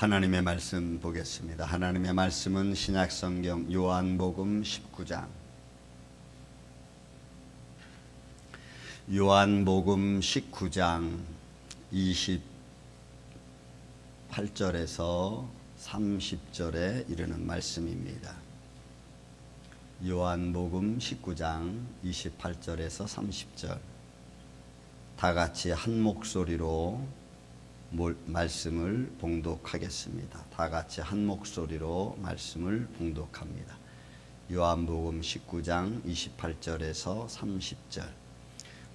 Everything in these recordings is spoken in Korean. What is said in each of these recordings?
하나님의 말씀 보겠습니다. 하나님의 말씀은 신약성경 요한복음 19장 요한복음 19장 28절에서 30절에 이르는 말씀입니다. 요한복음 19장 28절에서 30절 다 같이 한 목소리로 말씀을 봉독하겠습니다. 다 같이 한 목소리로 말씀을 봉독합니다. 요한복음 19장 28절에서 30절.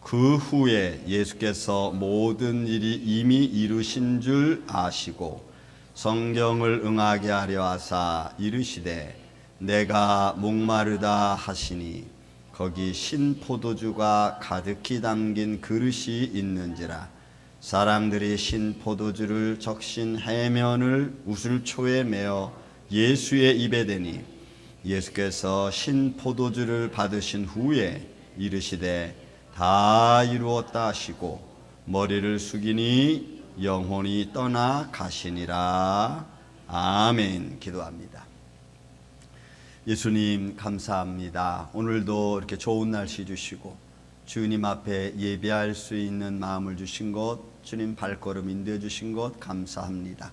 그 후에 예수께서 모든 일이 이미 이루신 줄 아시고 성경을 응하게 하려 하사 이르시되 내가 목마르다 하시니 거기 신 포도주가 가득히 담긴 그릇이 있는지라. 사람들이 신 포도주를 적신 해면을 우슬초에 메어 예수의 입에 대니 예수께서 신 포도주를 받으신 후에 이르시되 다 이루었다 하시고 머리를 숙이니 영혼이 떠나 가시니라. 아멘. 기도합니다. 예수님 감사합니다. 오늘도 이렇게 좋은 날씨 주시고 주님 앞에 예배할 수 있는 마음을 주신 것, 주님 발걸음 인도해 주신 것 감사합니다.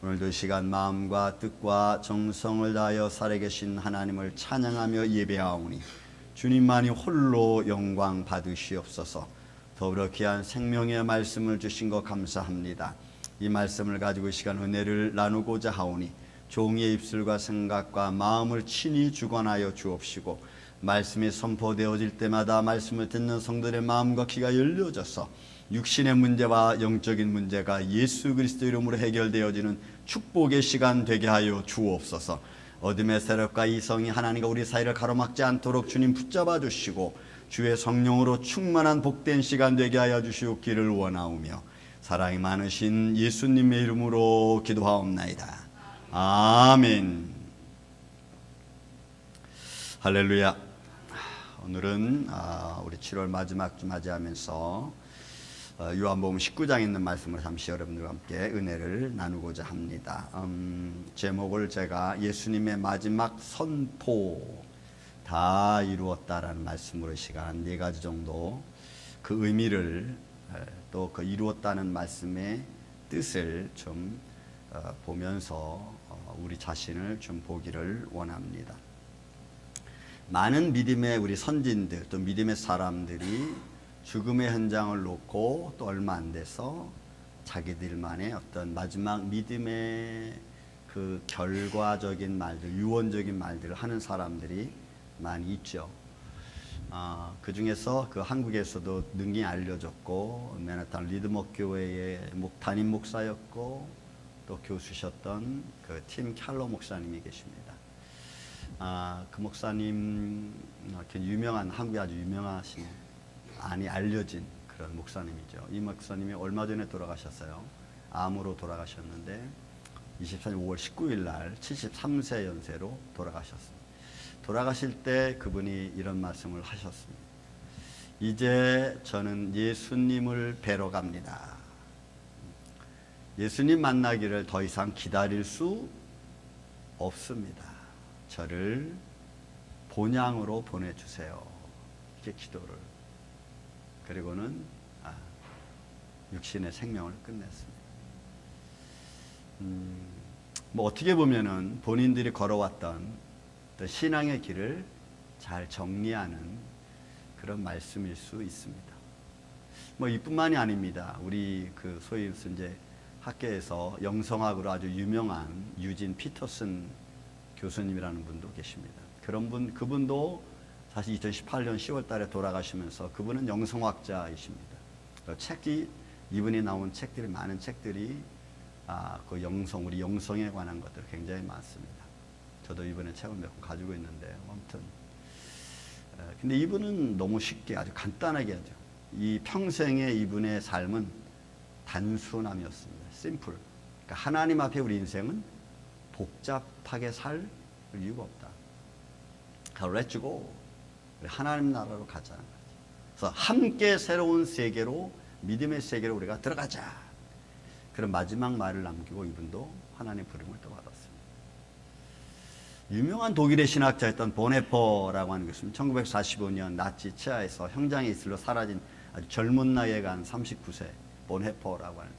오늘도 이 시간 마음과 뜻과 정성을 다하여 살아계신 하나님을 찬양하며 예배하오니 주님만이 홀로 영광 받으시옵소서. 더불어 귀한 생명의 말씀을 주신 것 감사합니다. 이 말씀을 가지고 이 시간 은혜를 나누고자 하오니 종이의 입술과 생각과 마음을 친히 주관하여 주옵시고 말씀이 선포되어질 때마다 말씀을 듣는 성도들의 마음과 귀가 열려져서 육신의 문제와 영적인 문제가 예수 그리스도 이름으로 해결되어지는 축복의 시간 되게 하여 주옵소서. 어둠의 세력과 이성이 하나님과 우리 사이를 가로막지 않도록 주님 붙잡아 주시고 주의 성령으로 충만한 복된 시간 되게 하여 주시옵기를 원하오며 사랑이 많으신 예수님의 이름으로 기도하옵나이다. 아멘. 할렐루야. 오늘은 우리 7월 마지막 주 맞이하면서 요한복음 19장에 있는 말씀을 잠시 여러분들과 함께 은혜를 나누고자 합니다. 제목을 제가 예수님의 마지막 선포 다 이루었다라는 말씀으로 이 시간 4가지 정도 그 의미를 또 그 이루었다는 말씀의 뜻을 좀 보면서 우리 자신을 좀 보기를 원합니다. 많은 믿음의 우리 선진들 또 믿음의 사람들이 죽음의 현장을 놓고 또 얼마 안 돼서 자기들만의 어떤 마지막 믿음의 그 결과적인 말들, 유언적인 말들을 하는 사람들이 많이 있죠. 그 중에서 그 한국에서도 능히 알려졌고 맨하탄 리드목 교회의 담임 목사였고 또 교수셨던 그 팀 켈러 목사님이 계십니다. 그 목사님 유명한 한국에 아주 유명하신 많이 알려진 그런 목사님이죠. 이 목사님이 얼마 전에 돌아가셨어요. 암으로 돌아가셨는데 24년 5월 19일 날 73세 연세로 돌아가셨습니다. 돌아가실 때 그분이 이런 말씀을 하셨습니다. 이제 저는 예수님을 뵈러 갑니다. 예수님 만나기를 더 이상 기다릴 수 없습니다. 저를 본향으로 보내주세요. 이렇게 기도를. 그리고는 육신의 생명을 끝냈습니다. 어떻게 보면은 본인들이 걸어왔던 신앙의 길을 잘 정리하는 그런 말씀일 수 있습니다. 이뿐만이 아닙니다. 우리 그 소위 이제 학계에서 영성학으로 아주 유명한 유진 피터슨 교수님이라는 분도 계십니다. 그분도 사실 2018년 10월 달에 돌아가시면서 그분은 영성학자이십니다. 이분이 나온 책들이 많은 책들이 그 우리 영성에 관한 것들 굉장히 많습니다. 저도 이번에 책을 몇 권 가지고 있는데 아무튼 근데 이분은 너무 쉽게 아주 간단하게 하죠. 이 평생의 이분의 삶은 단순함이었습니다. 심플. 그러니까 하나님 앞에 우리 인생은 복잡하게 살 이유가 없다. Let's go. 우리 하나님 나라로 가자는 거죠. 그래서 함께 새로운 세계로 믿음의 세계로 우리가 들어가자. 그런 마지막 말을 남기고 이분도 하나님의 부름을 또 받았습니다. 유명한 독일의 신학자였던 보네퍼라고 하는 것은 1945년 나치 치하에서 형장의 이슬로 사라진 아주 젊은 나이에 간 39세 보네퍼라고 하는,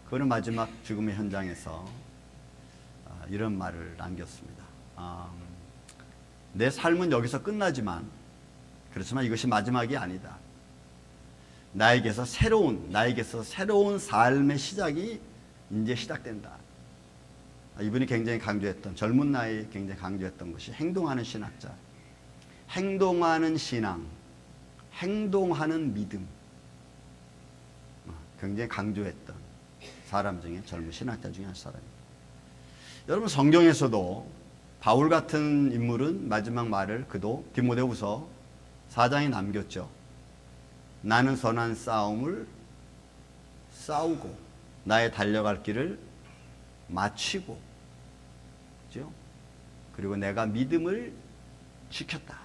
그는 마지막 죽음의 현장에서 이런 말을 남겼습니다. 내 삶은 여기서 끝나지만, 그렇지만 이것이 마지막이 아니다. 나에게서 새로운 삶의 시작이 이제 시작된다. 이분이 굉장히 강조했던, 젊은 나이에 굉장히 강조했던 것이 행동하는 신학자, 행동하는 신앙, 행동하는 믿음, 굉장히 강조했던 사람 중에, 젊은 신학자 중에 한 사람입니다. 여러분, 성경에서도 바울 같은 인물은 마지막 말을 그도 디모데후서 4장에 남겼죠. 나는 선한 싸움을 싸우고 나의 달려갈 길을 마치고, 그렇죠? 그리고 내가 믿음을 지켰다.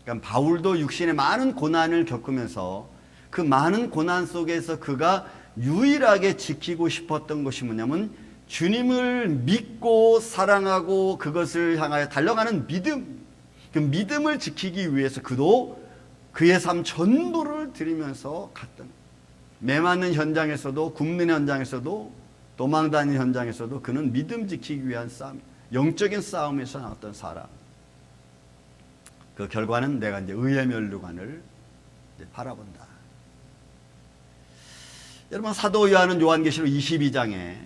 그러니까 바울도 육신의 많은 고난을 겪으면서 그 많은 고난 속에서 그가 유일하게 지키고 싶었던 것이 뭐냐면 주님을 믿고 사랑하고 그것을 향하여 달려가는 믿음. 그 믿음을 지키기 위해서 그도 그의 삶 전부를 드리면서 갔던, 매맞는 현장에서도, 굶는 현장에서도, 도망다니는 현장에서도 그는 믿음 지키기 위한 싸움, 영적인 싸움에서 나왔던 사람. 그 결과는 내가 이제 의의 면류관을 바라본다. 여러분, 사도 요한은 요한계시록 22장에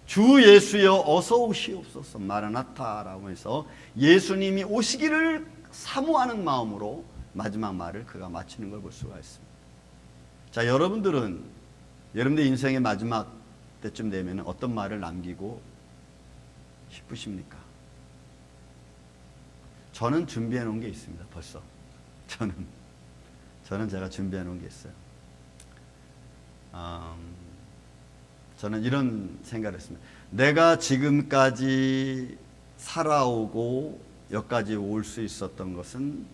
주 예수여 어서 오시옵소서 마라나타라고 해서 예수님이 오시기를 사모하는 마음으로 마지막 말을 그가 마치는 걸 볼 수가 있습니다. 자, 여러분들 인생의 마지막 때쯤 되면 어떤 말을 남기고 싶으십니까? 저는 준비해 놓은 게 있습니다. 벌써 저는 제가 준비해 놓은 게 있어요. 저는 이런 생각을 했습니다. 내가 지금까지 살아오고 여기까지 올 수 있었던 것은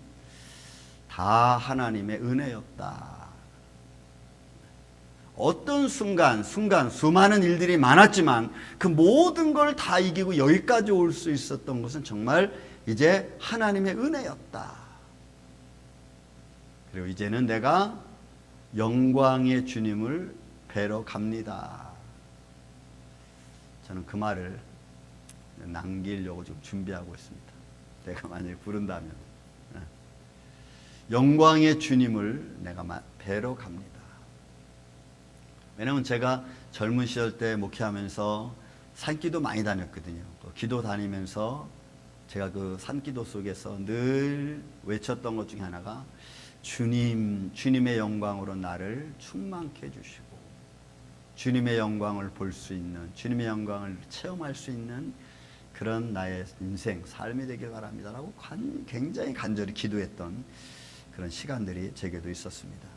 다 하나님의 은혜였다. 어떤 순간 수많은 일들이 많았지만 그 모든 걸 다 이기고 여기까지 올 수 있었던 것은 정말 이제 하나님의 은혜였다. 그리고 이제는 내가 영광의 주님을 뵈러 갑니다. 저는 그 말을 남기려고 지금 준비하고 있습니다. 내가 만약에 부른다면 영광의 주님을 내가 뵈러 갑니다. 왜냐하면 제가 젊은 시절 때 목회하면서 산기도 많이 다녔거든요. 기도 다니면서 제가 그 산기도 속에서 늘 외쳤던 것 중에 하나가 주님의 영광으로 나를 충만케 해주시고 주님의 영광을 볼 수 있는, 주님의 영광을 체험할 수 있는 그런 나의 인생, 삶이 되길 바랍니다 라고 굉장히 간절히 기도했던 그런 시간들이 제게도 있었습니다.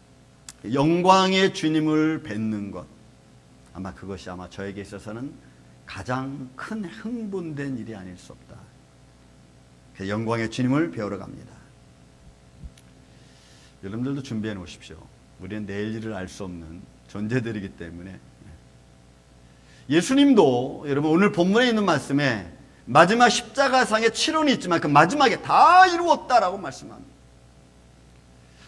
영광의 주님을 뵙는 것, 아마 그것이 아마 저에게 있어서는 가장 큰 흥분된 일이 아닐 수 없다. 영광의 주님을 배우러 갑니다. 여러분들도 준비해 놓으십시오. 우리는 내일 일을 알 수 없는 존재들이기 때문에. 예수님도 여러분 오늘 본문에 있는 말씀에 마지막 십자가상의 치론이 있지만 그 마지막에 다 이루었다라고 말씀합니다.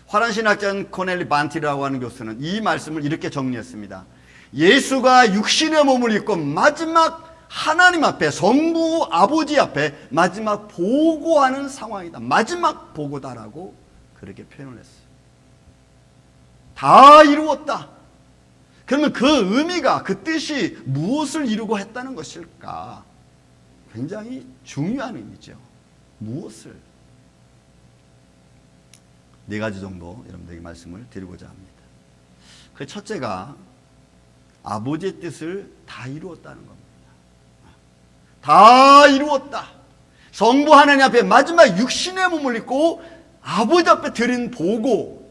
화란신학자 코넬리 반티라고 하는 교수는 이 말씀을 이렇게 정리했습니다. 예수가 육신의 몸을 입고 마지막 하나님 앞에, 성부 아버지 앞에 마지막 보고하는 상황이다. 마지막 보고다라고 그렇게 표현을 했어요. 다 이루었다. 그러면 그 의미가, 그 뜻이 무엇을 이루고 했다는 것일까? 굉장히 중요한 의미죠. 무엇을? 네 가지 정도 여러분들에게 말씀을 드리고자 합니다. 그 첫째가 아버지의 뜻을 다 이루었다는 겁니다. 다 이루었다. 성부 하나님 앞에 마지막 육신의 몸을 입고 아버지 앞에 드린 보고,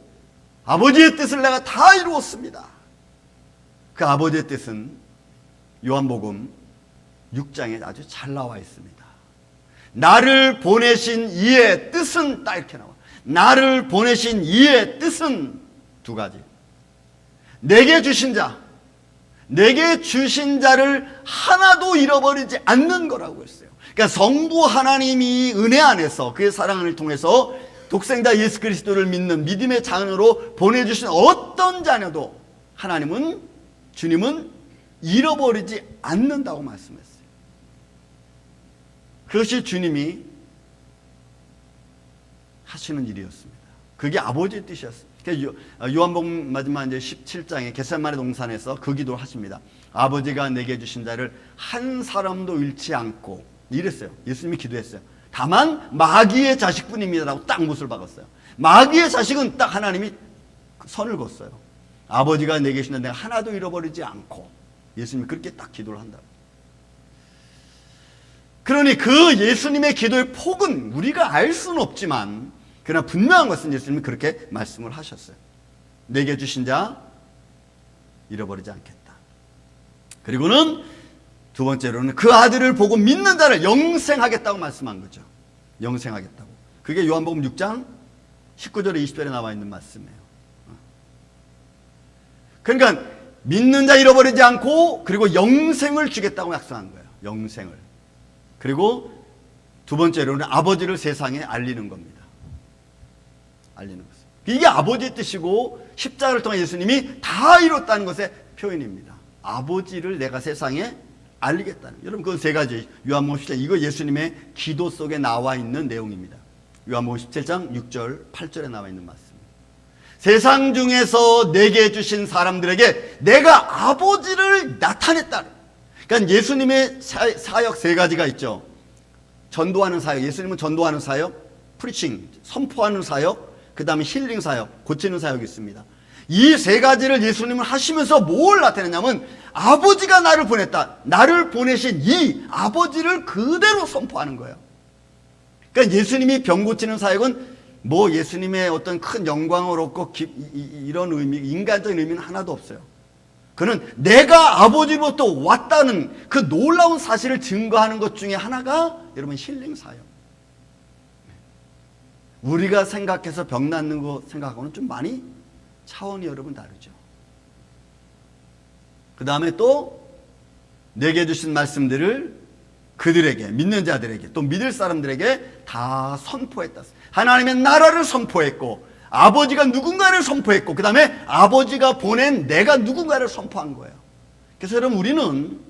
아버지의 뜻을 내가 다 이루었습니다. 그 아버지의 뜻은 요한복음 6장에 아주 잘 나와 있습니다. 나를 보내신 이의 뜻은, 딱 이렇게 나와. 나를 보내신 이의 뜻은 두 가지. 내게 주신 자, 내게 주신 자를 하나도 잃어버리지 않는 거라고 했어요. 그러니까 성부 하나님이 은혜 안에서 그의 사랑을 통해서 독생자 예수 그리스도를 믿는 믿음의 자녀로 보내주신 어떤 자녀도 하나님은, 주님은 잃어버리지 않는다고 말씀했어요. 그것이 주님이 하시는 일이었습니다. 그게 아버지의 뜻이었습니다. 요한복음 마지막 이제 17장에 겟세마네 동산에서 그 기도를 하십니다. 아버지가 내게 주신 자를 한 사람도 잃지 않고, 이랬어요. 예수님이 기도했어요. 다만 마귀의 자식뿐입니다라고 딱 못을 박았어요. 마귀의 자식은 딱 하나님이 선을 걷어요. 아버지가 내게 주신 자 내가 하나도 잃어버리지 않고, 예수님이 그렇게 딱 기도를 한다. 그러니 그 예수님의 기도의 폭은 우리가 알 수는 없지만, 그러나 분명한 것은 예수님이 그렇게 말씀을 하셨어요. 내게 주신 자 잃어버리지 않겠다. 그리고는 두 번째로는 그 아들을 보고 믿는 자를 영생하겠다고 말씀한 거죠. 영생하겠다고. 그게 요한복음 6장 19절에 20절에 나와 있는 말씀이에요. 그러니까 믿는 자 잃어버리지 않고, 그리고 영생을 주겠다고 약속한 거예요. 영생을. 그리고 두 번째로는 아버지를 세상에 알리는 겁니다. 알리는 것. 이게 아버지의 뜻이고, 십자가를 통해 예수님이 다 이뤘다는 것의 표현입니다. 아버지를 내가 세상에 알리겠다는. 여러분, 그 세 가지, 요한복음 17장, 이거 예수님의 기도 속에 나와 있는 내용입니다. 요한복음 17장 6절 8절에 나와 있는 말씀. 세상 중에서 내게 주신 사람들에게 내가 아버지를 나타냈다. 그러니까 예수님의 사역 세 가지가 있죠. 전도하는 사역, 예수님은 전도하는 사역, 프리칭, 선포하는 사역, 그 다음에 힐링 사역, 고치는 사역이 있습니다. 이 세 가지를 예수님은 하시면서 뭘 나타내냐면, 아버지가 나를 보냈다. 나를 보내신 이 아버지를 그대로 선포하는 거예요. 그러니까 예수님이 병 고치는 사역은 뭐 예수님의 어떤 큰 영광을 얻고 이런 의미, 인간적인 의미는 하나도 없어요. 그는 내가 아버지로부터 왔다는 그 놀라운 사실을 증거하는 것 중에 하나가 여러분 힐링 사역. 우리가 생각해서 병 낫는 거 생각하고는 좀 많이 차원이 여러분 다르죠. 그 다음에 또 내게 주신 말씀들을 그들에게, 믿는 자들에게, 또 믿을 사람들에게 다 선포했다. 하나님의 나라를 선포했고, 아버지가 누군가를 선포했고, 그 다음에 아버지가 보낸 내가 누군가를 선포한 거예요. 그래서 여러분, 우리는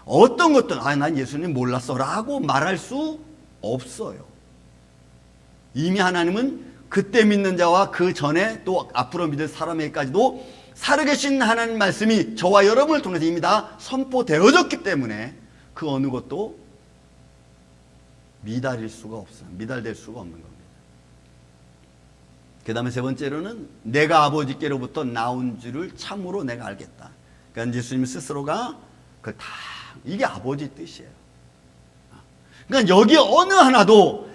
어떤 것든 난 예수님 몰랐어 라고 말할 수 없어요. 이미 하나님은 그때 믿는 자와 그 전에 또 앞으로 믿을 사람에게까지도 살아계신 하나님 말씀이 저와 여러분을 통해서 이미 다 선포되어졌기 때문에 그 어느 것도 미달일 수가 없어요. 미달될 수가 없는 겁니다. 그 다음에 세 번째로는 내가 아버지께로부터 나온 줄을 참으로 내가 알겠다. 그러니까 예수님 스스로가 이게 아버지 뜻이에요. 그러니까 여기 어느 하나도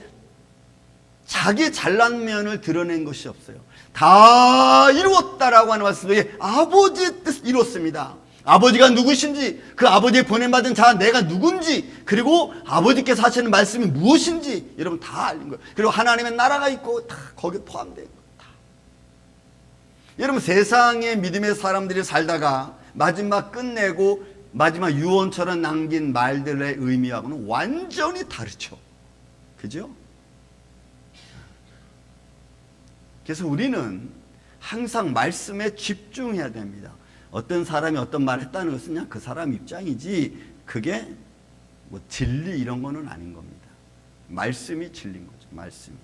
자기 잘난 면을 드러낸 것이 없어요. 다 이루었다라고 하는 말씀에 아버지의 뜻을 이뤘습니다. 아버지가 누구신지, 그 아버지의 보냄받은 자 내가 누군지, 그리고 아버지께서 하시는 말씀이 무엇인지 여러분 다 알린 거예요. 그리고 하나님의 나라가 있고 다 거기에 포함된 거예요. 다. 여러분, 세상의 믿음의 사람들이 살다가 마지막 끝내고 마지막 유언처럼 남긴 말들의 의미하고는 완전히 다르죠. 그죠? 그래서 우리는 항상 말씀에 집중해야 됩니다. 어떤 사람이 어떤 말을 했다는 것은 그냥 그 사람 입장이지, 그게 뭐 진리 이런 거는 아닌 겁니다. 말씀이 진리인 거죠. 말씀이.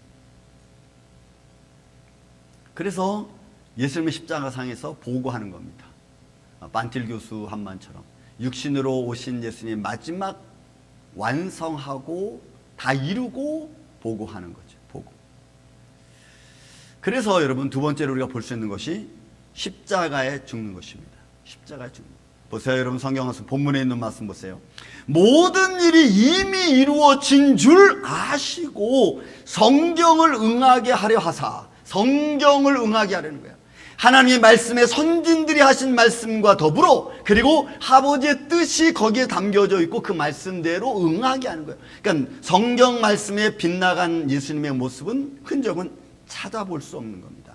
그래서 예수님의 십자가상에서 보고하는 겁니다. 반틸 교수 한 말처럼 육신으로 오신 예수님 마지막 완성하고 다 이루고 보고하는 거죠. 보고. 그래서 여러분 두 번째로 우리가 볼 수 있는 것이 십자가에 죽는 것입니다. 십자가에 죽는 것. 보세요, 여러분. 성경에서 본문에 있는 말씀 보세요. 모든 일이 이미 이루어진 줄 아시고 성경을 응하게 하려 하사. 성경을 응하게 하려는 거예요. 하나님의 말씀에 선진들이 하신 말씀과 더불어, 그리고 아버지의 뜻이 거기에 담겨져 있고 그 말씀대로 응하게 하는 거예요. 그러니까 성경 말씀에 빗나간 예수님의 모습은, 흔적은 찾아볼 수 없는 겁니다.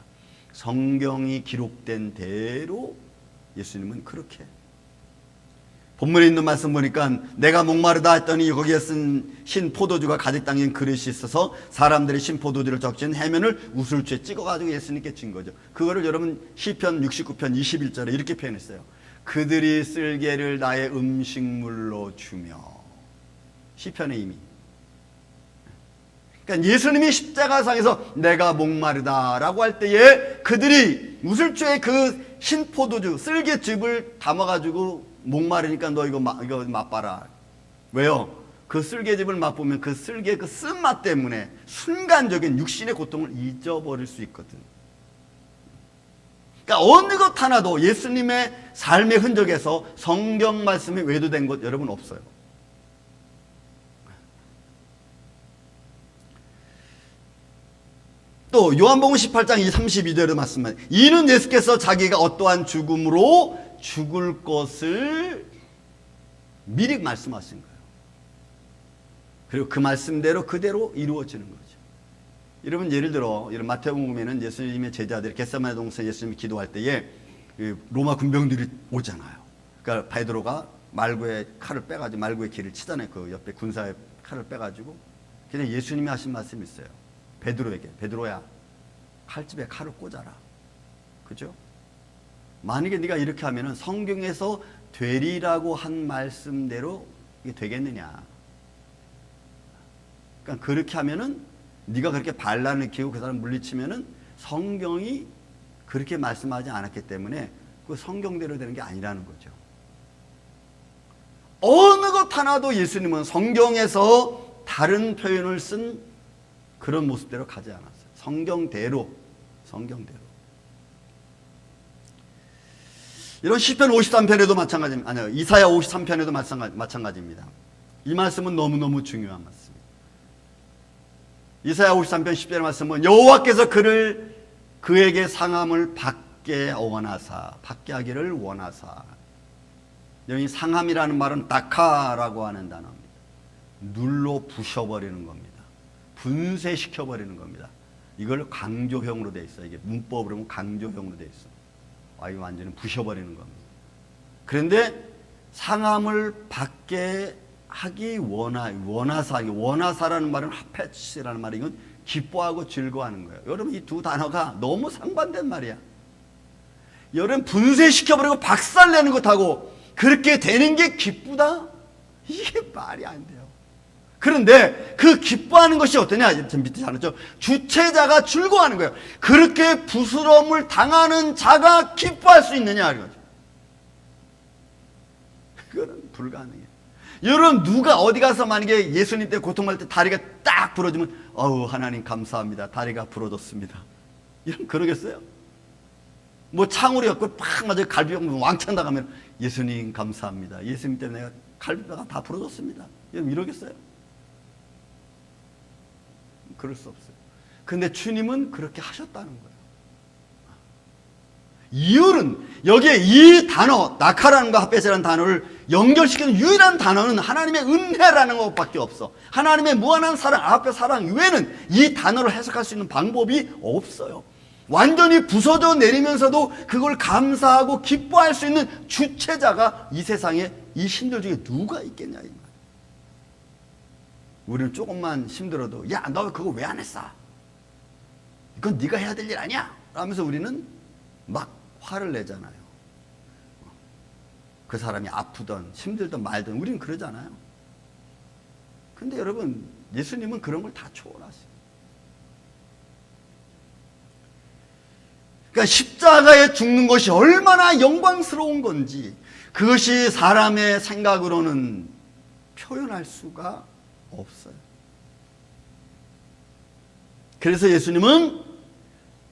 성경이 기록된 대로 예수님은 그렇게. 본문에 있는 말씀 보니까 내가 목마르다 했더니 거기에 쓴 흰 포도주가 가득 담긴 그릇이 있어서 사람들이 흰 포도주를 적신 해면을 우슬초에 찍어가지고 예수님께 준 거죠. 그거를 여러분 시편 69편 21절에 이렇게 표현했어요. 그들이 쓸개를 나의 음식물로 주며. 시편의 의미. 그러니까 예수님이 십자가상에서 내가 목마르다라고 할 때에 그들이 우슬초에 그 흰 포도주 쓸개즙을 담아가지고 목마르니까 너 이거 맛봐라. 왜요? 그 쓸개즙을 맛보면 그 쓸개 그 쓴맛 때문에 순간적인 육신의 고통을 잊어버릴 수 있거든. 그러니까 어느 것 하나도 예수님의 삶의 흔적에서 성경 말씀이 외도된 것 여러분 없어요. 또 요한복음 18장 32절의 말씀은 이는 예수께서 자기가 어떠한 죽음으로 죽을 것을 미리 말씀하신 거예요. 그리고 그 말씀대로 그대로 이루어지는 거죠. 여러분 예를 들어 이런 마태복음에는 예수님의 제자들이 겟세마네 동산에 예수님이 기도할 때에 로마 군병들이 오잖아요. 그러니까 베드로가 말구에 칼을 빼가지고 말구에 길을 치잖아요. 그 옆에 군사의 칼을 빼가지고 그냥 예수님이 하신 말씀이 있어요. 베드로에게 베드로야 칼집에 칼을 꽂아라. 그죠? 만약에 네가 이렇게 하면은 성경에서 되리라고 한 말씀대로 이게 되겠느냐? 그러니까 그렇게 하면은 네가 그렇게 반란을 일으키고 그 사람 물리치면은 성경이 그렇게 말씀하지 않았기 때문에 그 성경대로 되는 게 아니라는 거죠. 어느 것 하나도 예수님은 성경에서 다른 표현을 쓴 그런 모습대로 가지 않았어요. 성경대로. 이런 시편 53편에도 마찬가지입니다. 아니요, 이사야 53편에도 마찬가지입니다. 이 말씀은 너무너무 중요한 말씀입니다. 이사야 53편 10절의 말씀은 여호와께서 그에게 상함을 받게 하기를 원하사. 여기 상함이라는 말은 다카라고 하는 단어입니다. 눌러 부셔버리는 겁니다. 분쇄시켜버리는 겁니다. 이걸 강조형으로 돼 있어요. 이게 문법으로 보면 강조형으로 돼 있어요. 이거 완전히 부셔버리는 겁니다. 그런데 상함을 받게 하기 원하사라는 말은 하페치라는 말이 이건 기뻐하고 즐거워하는 거예요. 여러분 이 두 단어가 너무 상반된 말이야. 여러분 분쇄시켜버리고 박살내는 것하고 그렇게 되는 게 기쁘다? 이게 말이 안 돼요. 그런데 그 기뻐하는 것이 어떠냐? 좀 밑에 잘했죠. 주체자가 즐거워하는 거예요. 그렇게 부스럼을 당하는 자가 기뻐할 수 있느냐? 이거죠. 그거는 불가능해요. 여러분 누가 어디 가서 만약에 예수님 때 고통받을 때 다리가 딱 부러지면 하나님 감사합니다. 다리가 부러졌습니다. 이런 그러겠어요? 뭐 창으로 엮고 팍 맞아 갈비뼈 왕창 나가면 예수님 감사합니다. 예수님 때문에 내가 갈비뼈가 다 부러졌습니다. 이러겠어요? 그럴 수 없어요. 근데 주님은 그렇게 하셨다는 거예요. 이유는 여기에 이 단어 나카라는 거 하페스라는 단어를 연결시키는 유일한 단어는 하나님의 은혜라는 것밖에 없어. 하나님의 무한한 사랑, 아가페 사랑 외에는 이 단어를 해석할 수 있는 방법이 없어요. 완전히 부서져 내리면서도 그걸 감사하고 기뻐할 수 있는 주체자가 이 세상에 이 신들 중에 누가 있겠냐 이 말. 우리는 조금만 힘들어도 야 너 그거 왜 안 했어? 이건 네가 해야 될 일 아니야? 하면서 우리는 막 화를 내잖아요. 그 사람이 아프던 힘들던 말든 우리는 그러잖아요. 근데 여러분 예수님은 그런 걸 다 초월하세요. 그러니까 십자가에 죽는 것이 얼마나 영광스러운 건지 그것이 사람의 생각으로는 표현할 수가 없어요. 그래서 예수님은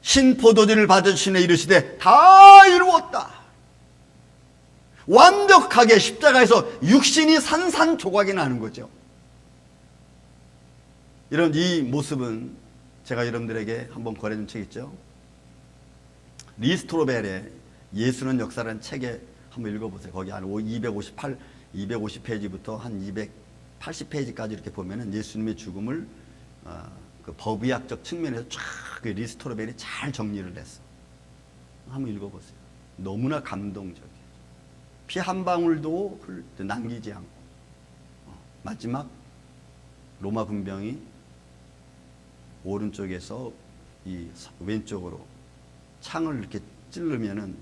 신포도주를 받으시네 이르시되 다 이루었다. 완벽하게 십자가에서 육신이 산산조각이 나는 거죠. 이런 이 모습은 제가 여러분들에게 한번 권해준 책 있죠. 리스트로벨의 예수는 역사라는 책에 한번 읽어보세요. 거기 한 250페이지부터 한 280페이지까지 이렇게 보면은 예수님의 죽음을 그 법의학적 측면에서 쫙 리스트로벨이 잘 정리를 했어. 한번 읽어보세요. 너무나 감동적이에요. 피 한 방울도 남기지 않고 마지막 로마 군병이 오른쪽에서 이 왼쪽으로 창을 이렇게 찌르면은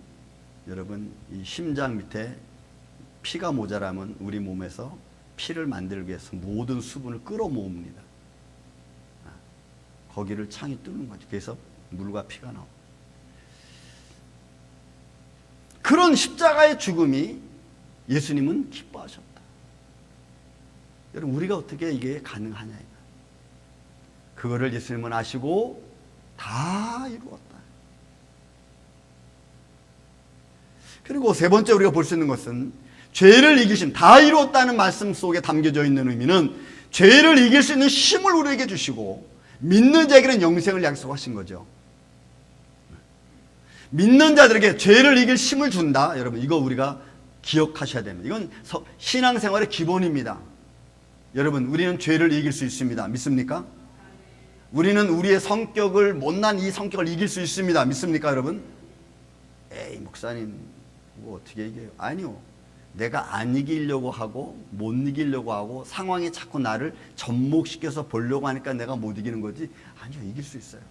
여러분 이 심장 밑에 피가 모자라면 우리 몸에서 피를 만들기 위해서 모든 수분을 끌어모읍니다. 거기를 창이 뚫는 거죠. 그래서 물과 피가 나옵니다. 그런 십자가의 죽음이 예수님은 기뻐하셨다. 여러분 우리가 어떻게 이게 가능하냐. 그거를 예수님은 아시고 다 이루었다. 그리고 세 번째 우리가 볼 수 있는 것은 죄를 이기신, 다 이루었다는 말씀 속에 담겨져 있는 의미는 죄를 이길 수 있는 힘을 우리에게 주시고 믿는 자에게는 영생을 약속하신 거죠. 믿는 자들에게 죄를 이길 힘을 준다. 여러분 이거 우리가 기억하셔야 됩니다. 이건 신앙생활의 기본입니다. 여러분 우리는 죄를 이길 수 있습니다. 믿습니까? 우리는 우리의 성격을, 못난 이 성격을 이길 수 있습니다. 믿습니까 여러분? 에이 목사님 뭐 어떻게 이겨요? 아니요. 내가 안 이기려고 하고 못 이기려고 하고 상황이 자꾸 나를 접목시켜서 보려고 하니까 내가 못 이기는 거지. 아니요. 이길 수 있어요.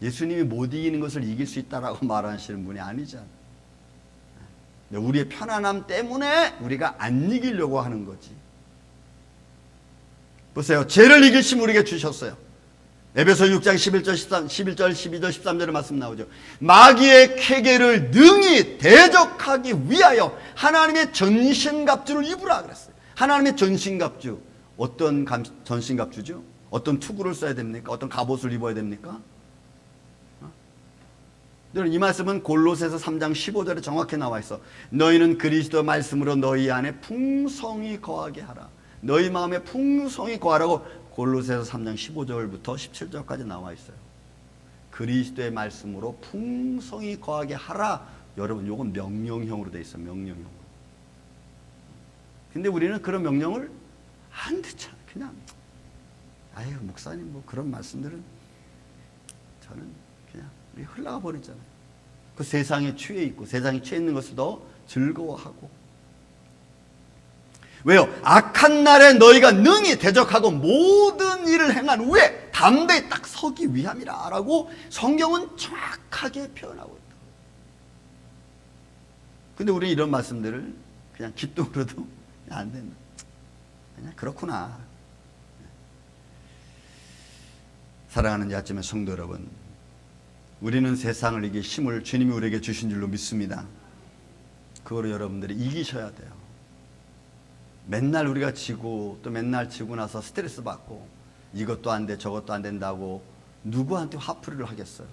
예수님이 못 이기는 것을 이길 수 있다라고 말하시는 분이 아니잖아요. 우리의 편안함 때문에 우리가 안 이기려고 하는 거지. 보세요. 죄를 이길 힘을 우리에게 주셨어요. 에베소 6장 11절, 12절, 13절의 말씀 나오죠. 마귀의 쾌계를 능히 대적하기 위하여 하나님의 전신갑주를 입으라 그랬어요. 하나님의 전신갑주. 어떤 전신갑주죠? 어떤 투구를 써야 됩니까? 어떤 갑옷을 입어야 됩니까? 이 말씀은 골로새서 3장 15절에 정확히 나와 있어. 너희는 그리스도 말씀으로 너희 안에 풍성히 거하게 하라. 너희 마음에 풍성히 거하라고 골로새서 3장 15절부터 17절까지 나와 있어요. 그리스도의 말씀으로 풍성히 거하게 하라. 여러분 이건 명령형으로 돼 있어요. 명령형으로. 근데 우리는 그런 명령을 안 듣잖아요. 그냥 아유 목사님 뭐 그런 말씀들은 저는 그냥 우리 흘러가 버리잖아요. 그 세상에 취해 있고 세상에 취해 있는 것을 더 즐거워하고. 왜요? 악한 날에 너희가 능히 대적하고 모든 일을 행한 후에 담대히 딱 서기 위함이라 라고 성경은 정확하게 표현하고 있다. 근데 우리는 이런 말씀들을 그냥 기도로도 안 된다. 그냥 그렇구나. 사랑하는 야침의 성도 여러분, 우리는 세상을 이길 힘을 주님이 우리에게 주신 줄로 믿습니다. 그거를 여러분들이 이기셔야 돼요. 맨날 우리가 지고 또 맨날 지고 나서 스트레스 받고 이것도 안 돼 저것도 안 된다고 누구한테 화풀이를 하겠어요.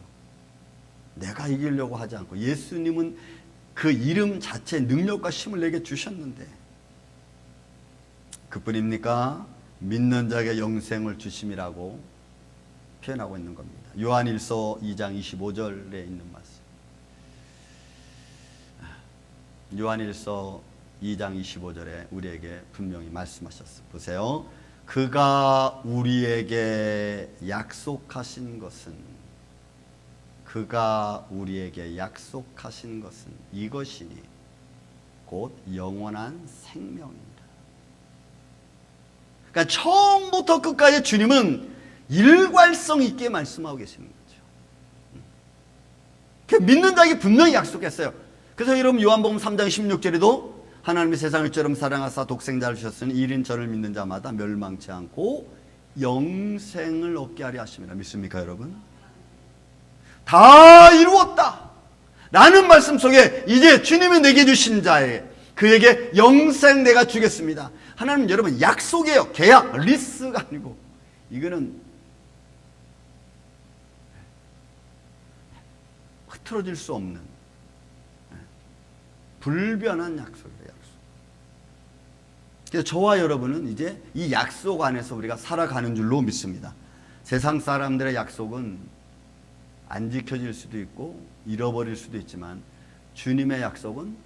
내가 이기려고 하지 않고 예수님은 그 이름 자체의 능력과 힘을 내게 주셨는데 그뿐입니까? 믿는 자에게 영생을 주심이라고 표현하고 있는 겁니다. 요한일서 2장 25절에 있는 말씀. 요한일서 2장 25절에 우리에게 분명히 말씀하셨어요. 보세요. 그가 우리에게 약속하신 것은 이것이니 곧 영원한 생명입니다. 그러니까 처음부터 끝까지 주님은 일관성 있게 말씀하고 계시는 거죠. 믿는 자에게 분명히 약속했어요. 그래서 여러분 요한복음 3장 16절에도 하나님이 세상을 이처럼 사랑하사 독생자를 주셨으니 이는 저를 믿는 자마다 멸망치 않고 영생을 얻게 하려 하심이라. 믿습니까 여러분? 다 이루었다 라는 말씀 속에 이제 주님이 내게 주신 자에 그에게 영생 내가 주겠습니다. 하나님 여러분 약속이에요. 계약, 리스가 아니고 이거는 흐트러질 수 없는 불변한 약속이에요. 그래서 저와 여러분은 이제 이 약속 안에서 우리가 살아가는 줄로 믿습니다. 세상 사람들의 약속은 안 지켜질 수도 있고 잃어버릴 수도 있지만 주님의 약속은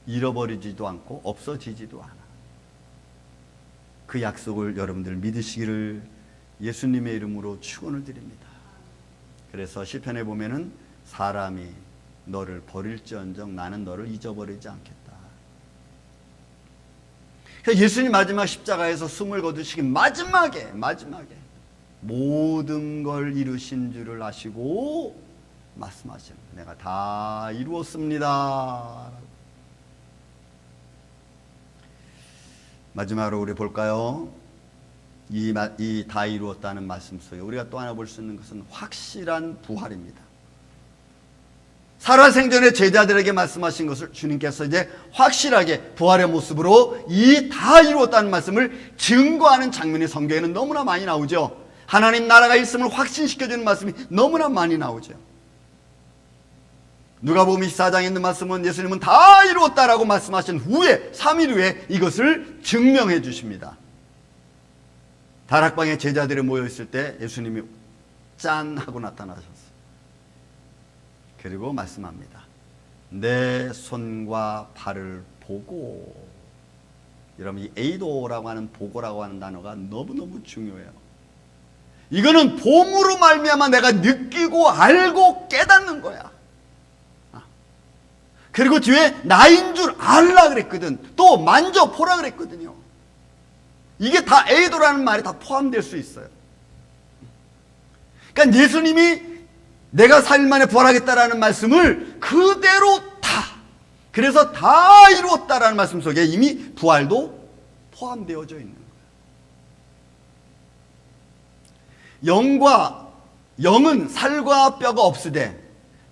잃어버리지도 않고 없어지지도 않아. 그 약속을 여러분들 믿으시기를 예수님의 이름으로 축원을 드립니다. 그래서 시편에 보면은 사람이 너를 버릴지언정 나는 너를 잊어버리지 않겠다. 그래서 예수님 마지막 십자가에서 숨을 거두시기 마지막에 모든 걸 이루신 줄을 아시고 말씀하시는 거예요. 내가 다 이루었습니다. 마지막으로 우리 볼까요? 이 다 이루었다는 말씀 속에 우리가 또 하나 볼 수 있는 것은 확실한 부활입니다. 살아생전에 제자들에게 말씀하신 것을 주님께서 이제 확실하게 부활의 모습으로 이 다 이루었다는 말씀을 증거하는 장면이 성경에는 너무나 많이 나오죠. 하나님 나라가 있음을 확신시켜주는 말씀이 너무나 많이 나오죠. 누가복음 24장에 있는 말씀은 예수님은 다 이루었다라고 말씀하신 후에 3일 후에 이것을 증명해 주십니다. 다락방에 제자들이 모여있을 때 예수님이 짠 하고 나타나셨어요. 그리고 말씀합니다. 내 손과 발을 보고. 여러분 이 에이도라고 하는 보고라고 하는 단어가 너무너무 중요해요. 이거는 봄으로 말미암아 내가 느끼고 알고 깨닫는 거야. 그리고 뒤에 나인 줄 알라 그랬거든. 또 만져보라 그랬거든요. 이게 다 에이도라는 말이 다 포함될 수 있어요. 그러니까 예수님이 내가 4일 만에 부활하겠다라는 말씀을 그대로 다, 그래서 다 이루었다라는 말씀 속에 이미 부활도 포함되어져 있는 거예요. 영은 살과 뼈가 없으되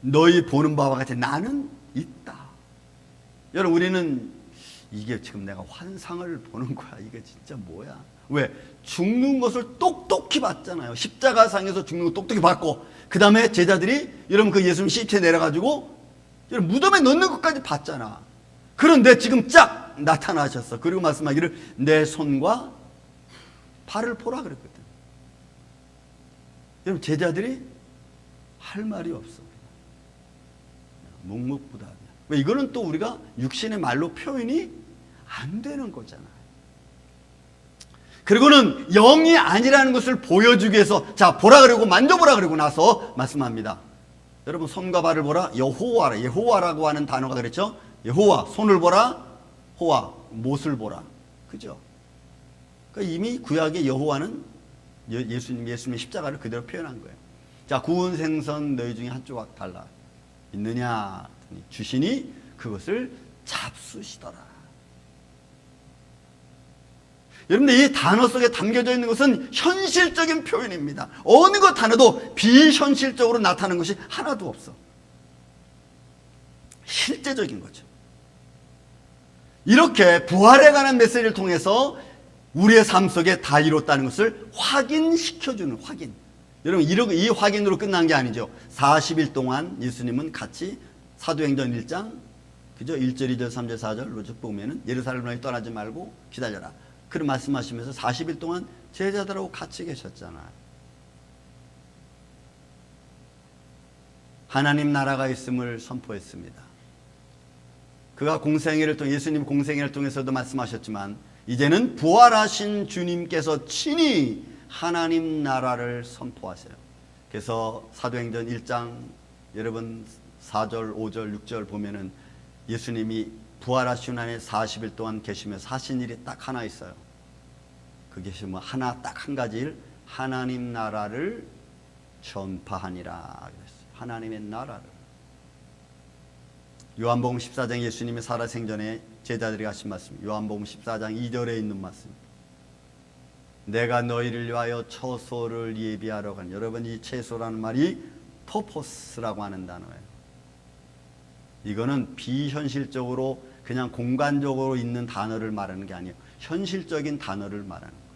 너희 보는 바와 같이 나는 있다. 여러분 우리는 이게 지금 내가 환상을 보는 거야. 이게 진짜 뭐야? 왜? 죽는 것을 똑똑히 봤잖아요. 십자가상에서 죽는 걸 똑똑히 봤고 그 다음에 제자들이 여러분 그 예수님 시체 내려가지고 여러분 무덤에 넣는 것까지 봤잖아. 그런데 지금 쫙 나타나셨어. 그리고 말씀하기를 내 손과 발을 보라 그랬거든. 여러분 제자들이 할 말이 없어. 묵묵부답이야. 왜? 이거는 또 우리가 육신의 말로 표현이 안 되는 거잖아. 그리고는 영이 아니라는 것을 보여주기 위해서 자 보라 그러고 만져보라 그러고 나서 말씀합니다. 여러분 손과 발을 보라. 여호와라. 여호와라고 하는 단어가 그랬죠. 여호와 손을 보라. 호와 못을 보라. 그죠? 그러니까 이미 구약의 여호와는 예수님의 십자가를 그대로 표현한 거예요. 자 구운 생선 너희 중에 한 조각 달라 있느냐 주시니 그것을 잡수시더라. 여러분들 이 단어 속에 담겨져 있는 것은 현실적인 표현입니다. 어느 것 하나도 비현실적으로 나타나는 것이 하나도 없어. 실제적인 거죠. 이렇게 부활에 관한 메시지를 통해서 우리의 삶 속에 다 이뤘다는 것을 확인시켜주는 확인. 여러분 이 확인으로 끝난 게 아니죠. 40일 동안 예수님은 같이 사도행전 1장 그죠? 1절 2절 3절 4절로 쭉 보면은 예루살렘을 떠나지 말고 기다려라. 그런 말씀하시면서 40일 동안 제자들하고 같이 계셨잖아요. 하나님 나라가 있음을 선포했습니다. 그가 공생애를 통해 예수님 공생애를 통해서도 말씀하셨지만 이제는 부활하신 주님께서 친히 하나님 나라를 선포하세요. 그래서 사도행전 1장 여러분 4절 5절 6절 보면은 예수님이 부활하신 안에 40일 동안 계시면서 하신 일이 딱 하나 있어요. 그게 뭐 하나 딱 한 가지 일, 하나님 나라를 전파하니라 그랬어요. 하나님의 나라를. 요한복음 14장 예수님이 살아생전에 제자들이 하신 말씀. 요한복음 14장 2절에 있는 말씀. 내가 너희를 위하여 처소를 예비하러 간. 여러분 이 채소라는 말이 퍼포스라고 하는 단어예요. 이거는 비현실적으로 그냥 공간적으로 있는 단어를 말하는 게 아니에요. 현실적인 단어를 말하는 거예요.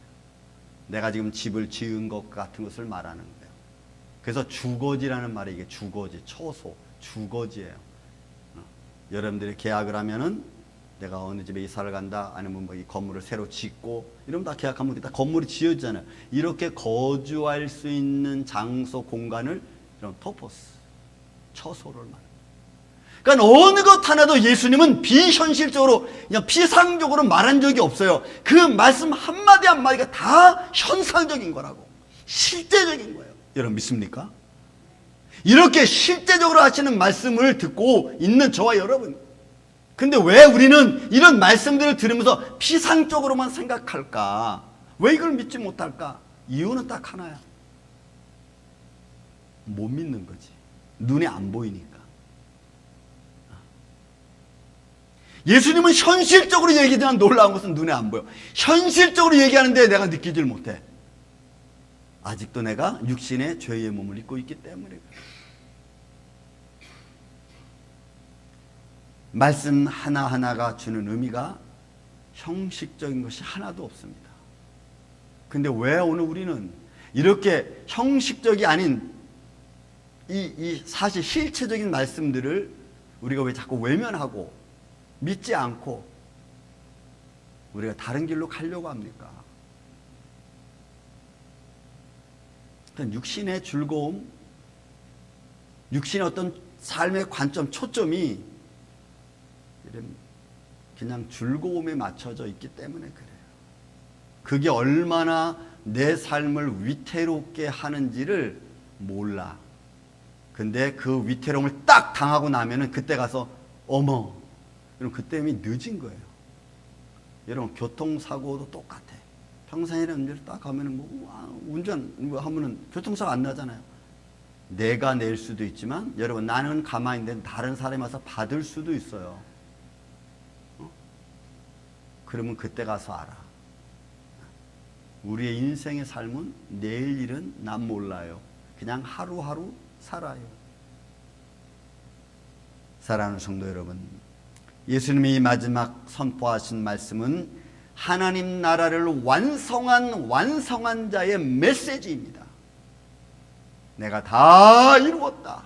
내가 지금 집을 지은 것 같은 것을 말하는 거예요. 그래서 주거지라는 말이 이게 주거지, 처소, 주거지예요. 여러분들이 계약을 하면은 내가 어느 집에 이사를 간다, 아니면 뭐 이 건물을 새로 짓고 이러면 다 계약하면 다 건물이 지어지잖아요. 이렇게 거주할 수 있는 장소, 공간을 이런 퍼포스, 처소를 말해요. 그러니까 어느 것 하나도 예수님은 비현실적으로 그냥 피상적으로 말한 적이 없어요. 그 말씀 한마디 한마디가 다 현상적인 거라고. 실제적인 거예요. 여러분 믿습니까? 이렇게 실제적으로 하시는 말씀을 듣고 있는 저와 여러분, 근데 왜 우리는 이런 말씀들을 들으면서 피상적으로만 생각할까? 왜 이걸 믿지 못할까? 이유는 딱 하나야. 못 믿는 거지. 눈에 안 보이니까. 예수님은 현실적으로 얘기하지만 놀라운 것은 눈에 안 보여. 현실적으로 얘기하는데 내가 느끼질 못해. 아직도 내가 육신의 죄의 몸을 입고 있기 때문에. 말씀 하나하나가 주는 의미가 형식적인 것이 하나도 없습니다. 근데 왜 오늘 우리는 이렇게 형식적이 아닌 이 사실 실체적인 말씀들을 우리가 왜 자꾸 외면하고 믿지 않고 우리가 다른 길로 가려고 합니까? 육신의 즐거움, 육신의 어떤 삶의 관점, 초점이 그냥 즐거움에 맞춰져 있기 때문에 그래요. 그게 얼마나 내 삶을 위태롭게 하는지를 몰라. 근데 그 위태로움을 딱 당하고 나면은 그때 가서 어머, 여러분 그때 이미 늦은 거예요. 여러분 교통사고도 똑같아. 평상시에 운전을 딱 하면은 운전 하면은 교통사고 안 나잖아요. 내가 낼 수도 있지만 여러분 나는 가만히 있는데 다른 사람이 와서 받을 수도 있어요. 그러면 그때 가서 알아. 우리의 인생의 삶은 내일 일은 난 몰라요. 그냥 하루하루 살아요. 사랑하는 성도 여러분, 예수님이 마지막 선포하신 말씀은 하나님 나라를 완성한 자의 메시지입니다. 내가 다 이루었다.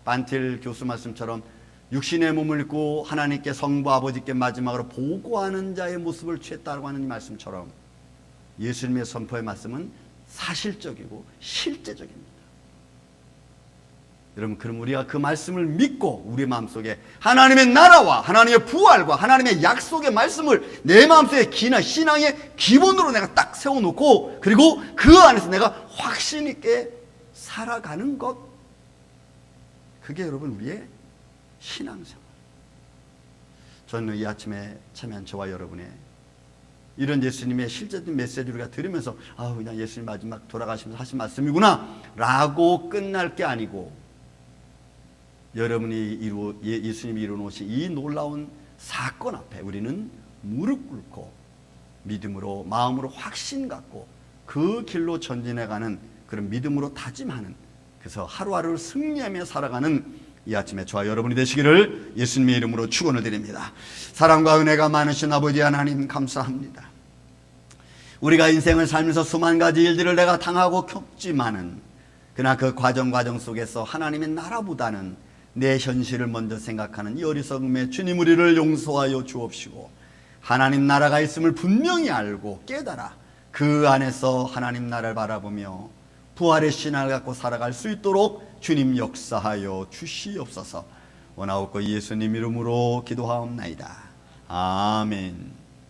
반틸 교수 말씀처럼 육신의 몸을 입고 하나님께 성부 아버지께 마지막으로 보고하는 자의 모습을 취했다고 하는 이 말씀처럼 예수님의 선포의 말씀은 사실적이고 실제적입니다. 여러분, 그럼 우리가 그 말씀을 믿고 우리 마음속에 하나님의 나라와 하나님의 부활과 하나님의 약속의 말씀을 내 마음속에 신앙의 기본으로 내가 딱 세워놓고 그리고 그 안에서 내가 확신 있게 살아가는 것, 그게 여러분 우리의 신앙생활. 저는 이 아침에 참여한 저와 여러분의 이런 예수님의 실제적인 메시지를 우리가 들으면서 그냥 예수님 마지막 돌아가시면서 하신 말씀이구나 라고 끝날 게 아니고, 여러분이 예수님이 이루어놓으신 이 놀라운 사건 앞에 우리는 무릎 꿇고 믿음으로, 마음으로 확신 갖고 그 길로 전진해가는 그런 믿음으로 다짐하는, 그래서 하루하루를 승리하며 살아가는 이 아침에 저와 여러분이 되시기를 예수님의 이름으로 축원을 드립니다. 사랑과 은혜가 많으신 아버지 하나님, 감사합니다. 우리가 인생을 살면서 수만 가지 일들을 내가 당하고 겪지만은 그러나 그 과정 속에서 하나님의 나라보다는 내 현실을 먼저 생각하는 이 어리석음에 주님 우리를 용서하여 주옵시고, 하나님 나라가 있음을 분명히 알고 깨달아 그 안에서 하나님 나라를 바라보며 부활의 신앙을 갖고 살아갈 수 있도록 주님 역사하여 주시옵소서. 원하옵고 예수님 이름으로 기도하옵나이다. 아멘.